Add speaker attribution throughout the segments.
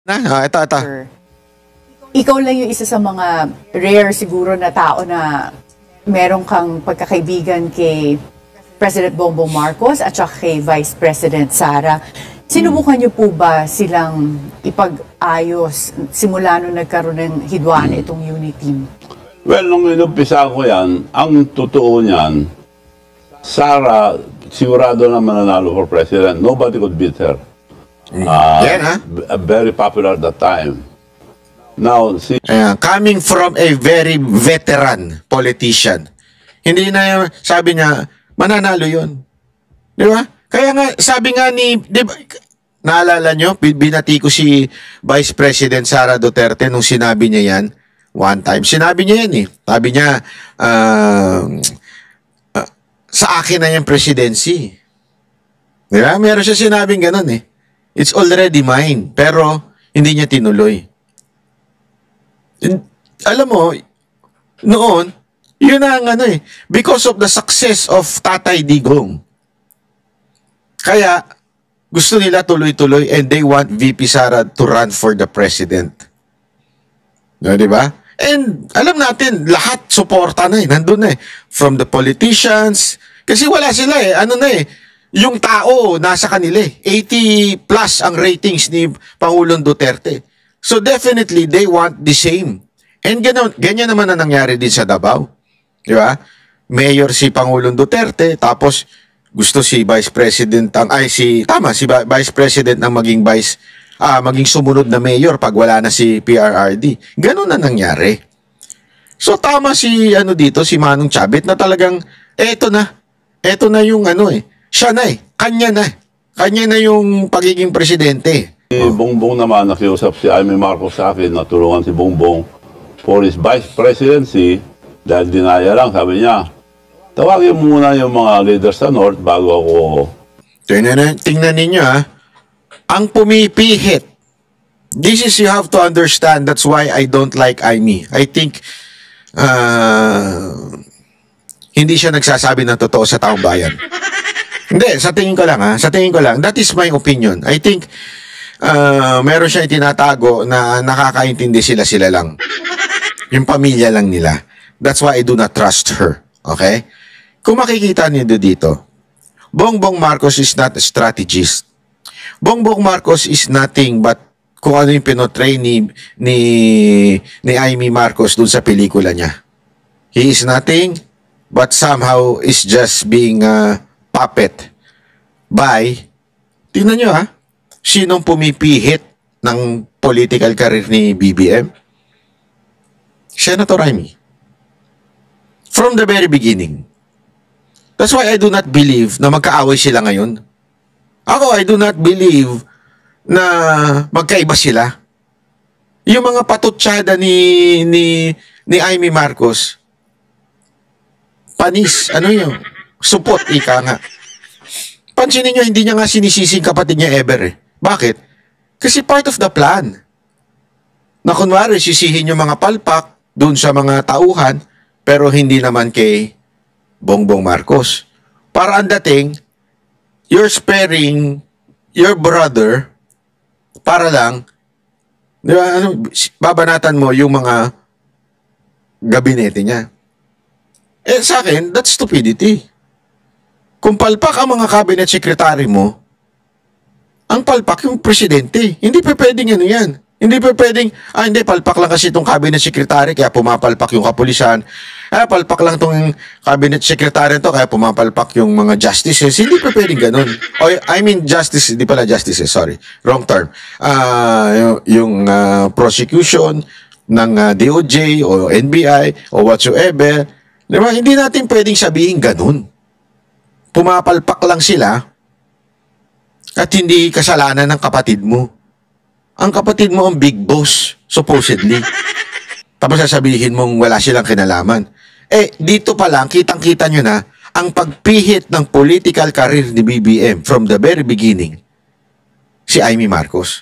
Speaker 1: Ito.
Speaker 2: Ikaw lang yung isa sa mga rare siguro na tao na meron kang pagkakaibigan kay President Bongbong Marcos at saka kay Vice President Sara. Sinubukan niyo po ba silang ipag-ayos simula nung nagkaroon ng hidwaan itong unity team?
Speaker 3: Well, nung inumpisa ko yan, ang totoo niyan, Sara, sigurado na mananalo for president. Nobody could beat her. Very popular at that time. Now,
Speaker 1: coming from a very veteran politician, hindi na sabi niya, mananalo yun. Di ba? Kaya nga, sabi nga ni, di ba, naalala nyo, binati ko si Vice President Sara Duterte nung sinabi niya yan, one time. Sinabi niya yan eh. Sabi niya, sa akin na yung presidency. Di ba? Meron siya sinabing ganun eh. It's already mine. Pero, hindi niya tinuloy. Alam mo, noon, yun ang ano eh. Because of the success of Tatay Digong. Kaya, gusto nila tuloy-tuloy and they want VP Sara to run for the president. No, di ba? And alam natin, lahat suporta na eh. Nandun na eh. From the politicians. Kasi wala sila eh. Ano na eh. Yung tao, nasa kanila eh. 80 plus ang ratings ni Pangulong Duterte. So definitely, they want the same. And ganyan naman na nangyari din sa Davao. Di ba? Mayor si Pangulong Duterte, tapos gusto si Vice President si Vice President ang maging maging sumunod na mayor pag wala na si PRRD. Ganun na nangyari. So tama si si Manong Chabit na talagang eto na yung siya na eh. Kanya na yung pagiging presidente.
Speaker 3: Si Bongbong naman nakiusap si Amy Marcos sa akin na tulungan si Bongbong for his vice presidency dahil dinaya lang, sabi niya, tawagin muna yung mga leaders sa North bago ako.
Speaker 1: Tingnan ninyo ang pumipihit. This is, you have to understand, that's why I don't like Amy. I think hindi siya nagsasabi ng totoo sa taong bayan. Hindi, sa tingin ko lang, that is my opinion. I think meron siya itinatago na nakakaintindi sila lang. Yung pamilya lang nila. That's why I do not trust her. Okay? Kung makikita niyo dito, Bongbong Marcos is not a strategist. Bongbong Marcos is nothing but kung ano yung pinotray ni Amy Marcos dun sa pelikula niya. He is nothing but somehow is just being a puppet by, tingnan nyo sinong pumipihit ng political career ni BBM? Senator Amy. From the very beginning. That's why I do not believe na magkaaway sila ngayon. I do not believe na magkaiba sila. Yung mga patutsyada ni Amy Marcos, panis, yun? Supot, ika nga. Pansinin nyo, hindi niya nga sinisising kapatid niya ever eh. Bakit? Kasi part of the plan. Na kunwari, sisihin yung mga palpak doon sa mga tauhan, pero hindi naman kay Bongbong Marcos. Para ang dating, you're sparing your brother para lang, di ba, babanatan mo yung mga gabinete niya. Sa akin, that's stupidity. Kung palpak ang mga cabinet secretary mo, ang palpak yung presidente. Hindi pa pwedeng yan. Hindi pa pwedeng, hindi, palpak lang kasi itong cabinet secretary, kaya pumapalpak yung kapulisan. Palpak lang itong cabinet secretary to, kaya pumapalpak yung mga justices. Hindi pa pwedeng ganun. Justice, hindi pala justices, sorry. Wrong term. Yung prosecution ng DOJ o NBI o whatsoever. Diba? Hindi natin pwedeng sabihin ganun. Pumapalpak lang sila at hindi kasalanan ng kapatid mo. Ang kapatid mo ang big boss, supposedly. Tapos sasabihin mong wala silang kinalaman. Dito pa lang, kitang-kita nyo na ang pagpihit ng political career ni BBM from the very beginning, si Amy Marcos.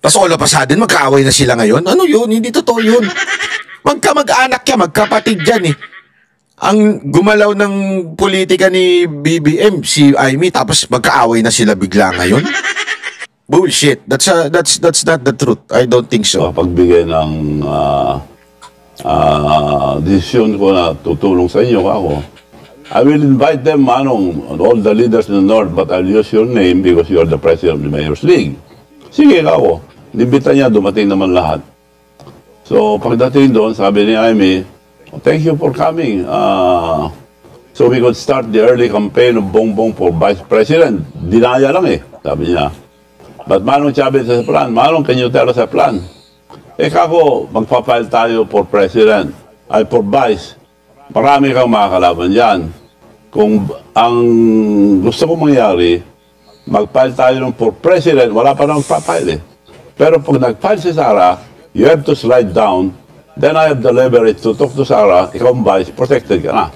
Speaker 1: Tapos all of a sudden, magkaaway na sila ngayon. Ano yun? Hindi totoo yun. Magkamag-anak yan, magkapatid yan eh. Ang gumalaw ng politika ni BBM, si Amy, tapos magkaaway na sila bigla ngayon. Bullshit. That's not the truth. I don't think so.
Speaker 3: Pagbigay ng desisyon ko na tutulong sa inyo ako. I will invite them, Manong, all the leaders in the North, but I'll use your name because you are the president of the Mayor's League. Sige ako. Nimbita niya, dumating naman lahat. So, pagdating doon, sabi ni Amy, thank you for coming. So we could start the early campaign of Bongbong for Vice President. Dinaya lang sabi niya. But Manong Chavez has a plan. Manong, can you tell us a plan? Kako, magpapile tayo for President, ay for Vice. Marami kang makakalaban dyan. Kung ang gusto kong mangyari, mag-file tayo ng for President, wala pa nang magpapile Pero pag nag-file si Sara, you have to slide down, then I have the leverage to talk to Sara, ikaw ang Vice, protected ka na.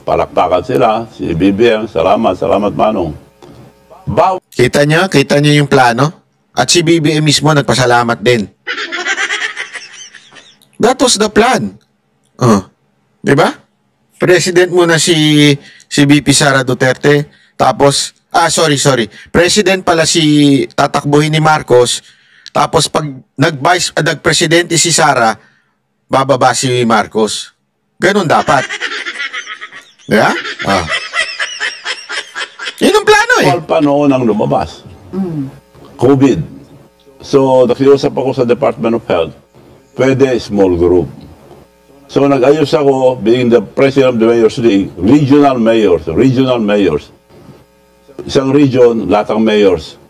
Speaker 3: Palakpakan sila, si BBM, salamat Manong.
Speaker 1: Kita niyo yung plano? At si BBM mismo nagpasalamat din. That was the plan. Di ba? President muna si VP Sara Duterte, tapos, sorry. President pala si tatakbuhin ni Marcos, tapos pag nag-presidente si Sara, bababa si Marcos. Ganun dapat. Yeah? Yun ang plano
Speaker 3: Pa noon ang lumabas. COVID. So, nakiusap ako sa Department of Health, pwede small group. So, nag-ayos ako, being the president of the Mayor's League, regional mayors. Isang region, lahat ng mayors.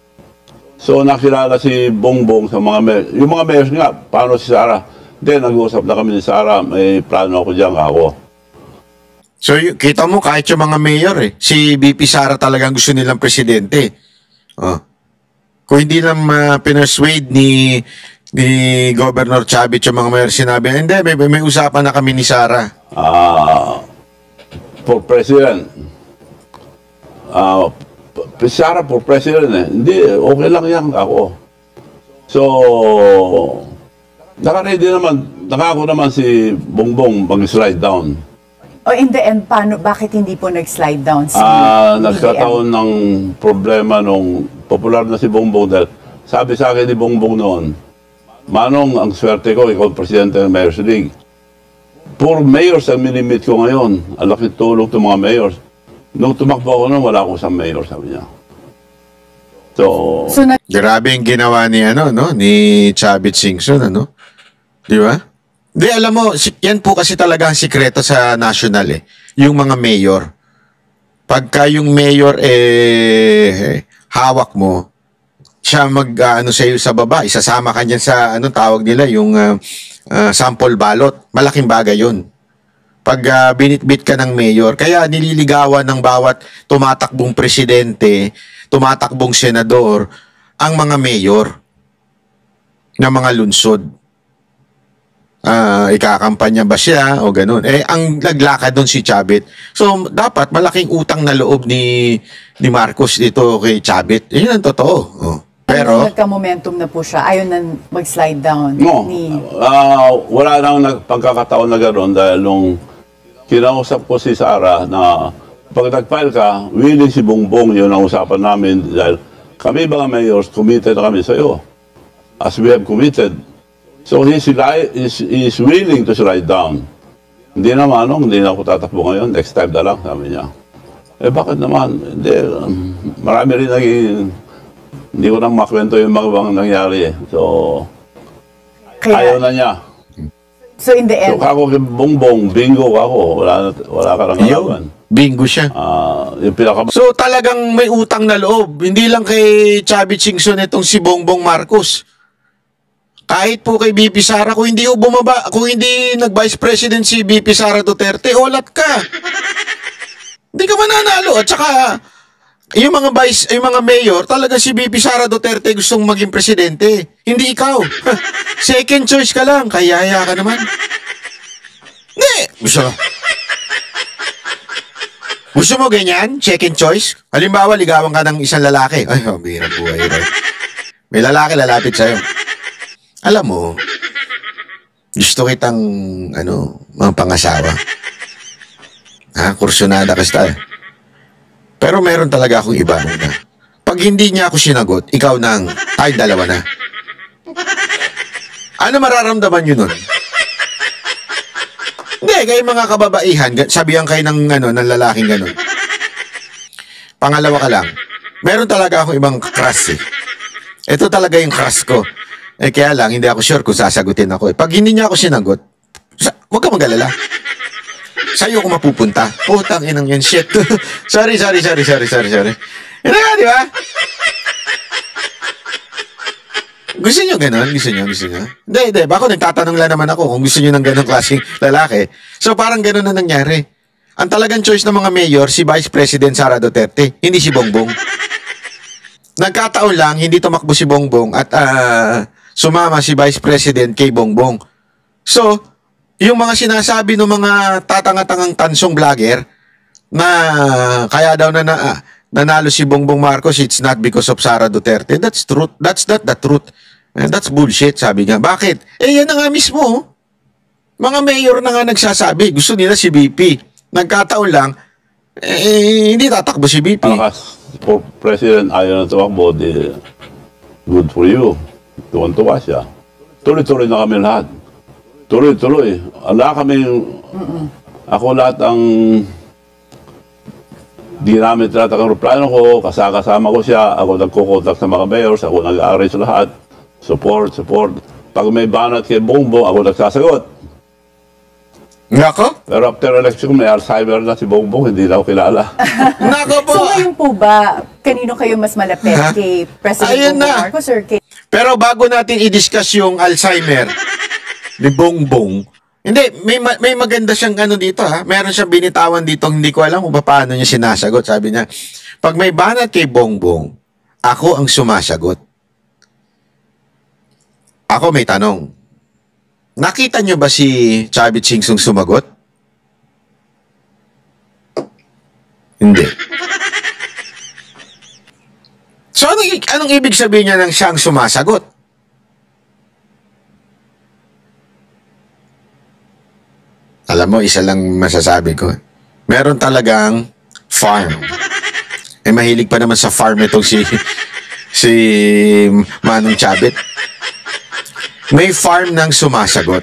Speaker 3: So, nakilala si Bongbong sa mga mayors. Yung mga mayors nga, paano si Sara? Then, nag-uusap na kami ni Sara, may plano ako dyan, ako.
Speaker 1: So, kita mo, kahit yung mga mayor si VP Sara talagang gusto nilang presidente. Kung hindi lang pinersuade ni Governor Chavez yung mga mayor, sinabi, hindi, may usapan na kami ni Sara.
Speaker 3: For president. Sara for president Hindi, okay lang yan ako. So, nakako naman si Bongbong mag-slide down.
Speaker 2: In the end, bakit hindi po nag-slide down si
Speaker 3: nagkataon ng problema nung popular na si Bongbong dahil sabi sa akin ni Bongbong noon, Manong, ang swerte ko, ikaw presidente ng Mayor's League. Puro mayors ang minimit ko ngayon. Ang laki tulong ng mga mayors. Nung tumakbo ako noon, wala akong isang mayor, sabi niya. So
Speaker 1: grabe yung ginawa ni, ni Chavez Singson, Di ba? Di, alam mo, yan po kasi talaga ang sikreto sa national, Yung mga mayor. Pagka yung mayor, hawak mo, siya sa'yo sa baba, isasama ka niyan sa, tawag nila, yung sample ballot. Malaking bagay yun. Pag binitbit ka ng mayor, kaya nililigawan ng bawat tumatakbong presidente, tumatakbong senador, ang mga mayor ng mga lungsod. Ikakampanya ba siya o ganun. Ang naglakad doon si Chavez. So, dapat malaking utang na loob ni Marcos dito kay Chavez. Yun ang totoo. Pero
Speaker 2: nagka-momentum na po siya, ayaw na mag-slide down.
Speaker 3: Wala nang pagkakataon na gano'n dahil nung kinausap ko si Sara na pag nag-file ka, willing si Bongbong, yun ang usapan namin dahil kami mga mayors, committed na kami sa iyo. As we have committed. So he's willing to slide down. Hindi naman, hindi na ako tatakbo ngayon, next time na lang, sabi niya. Bakit naman? Hindi, marami rin hindi ko nang makwento yung mga bang nangyari. So, ayaw na niya.
Speaker 2: So in the end,
Speaker 3: so ako kay Bongbong, bingo ako. Wala ka lang kalaban.
Speaker 1: Bingo siya. So talagang may utang na loob. Hindi lang kay Chavez Singson itong si Bongbong Marcos. Kahit po kay VP Sara, kung hindi nag-Vice President si VP Sara Duterte, olat ka. Hindi ka mananalo. At saka, yung mga mayor, talaga si VP Sara Duterte gustong maging presidente. Hindi ikaw. Second choice ka lang. Kayaya ka naman. Hindi. Gusto mo ganyan? Second choice? Halimbawa, ligawan ka ng isang lalaki. Ay, bihirang buhay. May lalaki lalapit sa'yo. Alam mo, gusto kitang, mga pangasawa. Kursunada ka. Pero meron talaga akong iba muna. Pag hindi niya ako sinagot, ikaw nang, tayo dalawa na. Ano mararamdaman nyo nun? Hindi, kayo mga kababaihan, sabihan kayo ng lalaking ganun. Pangalawa ka lang, meron talaga akong ibang crush eh. Ito talaga yung crush ko. Kaya lang, hindi ako sure kung sasagutin ako eh. Pag hindi niya ako sinagot, huwag ka mag-alala. Sa'yo ako mapupunta. Putang inang yan, shit. Sorry. Ano nga, di ba? Gusto nyo ganun? Gusto nyo? Hindi. Bako nagtatanong lang naman ako kung gusto nyo ng ganun klaseng lalaki. So parang ganun na nangyari. Ang talagang choice ng mga mayor, si Vice President Sara Duterte, hindi si Bongbong. Nagkataon lang, hindi tumakbo si Bongbong at sumama si Vice President kay Bongbong. So, yung mga sinasabi ng mga tatanga-tangang tansong vlogger na kaya daw nanalo si Bongbong Marcos, it's not because of Sara Duterte. That's truth. That's not the truth. And that's bullshit, sabi nga. Bakit? Yan na nga mismo. Mga mayor na nga nagsasabi, gusto nila si BP. Nagkataon lang, hindi tatakbo si BP.
Speaker 3: For President, ayaw na tumakbo, good for you. Tuwan-tuwa siya. Tuloy-tuloy na kami lahat. Tuloy-tuloy. Ako lahat ang ginamit lahat ang aeroplano ko, kasama ko siya, ako nagkukontak sa mga mayors, ako nag-arrange lahat. Support. Pag may banat kay Bongbong, ako nagsasagot.
Speaker 1: Nako?
Speaker 3: Pero after election, may Alzheimer na si Bongbong, hindi na ako kilala.
Speaker 1: Nako po!
Speaker 2: So ngayon po ba, kanino kayo mas malapit? Kay President Bongbong Marcos or kay...
Speaker 1: Pero bago natin i-discuss yung Alzheimer ni Bongbong, hindi, may maganda siyang dito ha. Meron siyang binitawan dito, hindi ko alam kung paano niya sinasagot. Sabi niya, pag may banat kay Bongbong, ako ang sumasagot. Ako may tanong. Nakita niyo ba si Chavit Singsong sumagot? Hindi. So anong ibig sabihin niya ng siyang sumasagot? Alam mo, isa lang masasabi ko. Meron talagang farm. Mahilig pa naman sa farm itong si Manong Chavit. May farm ng sumasagot.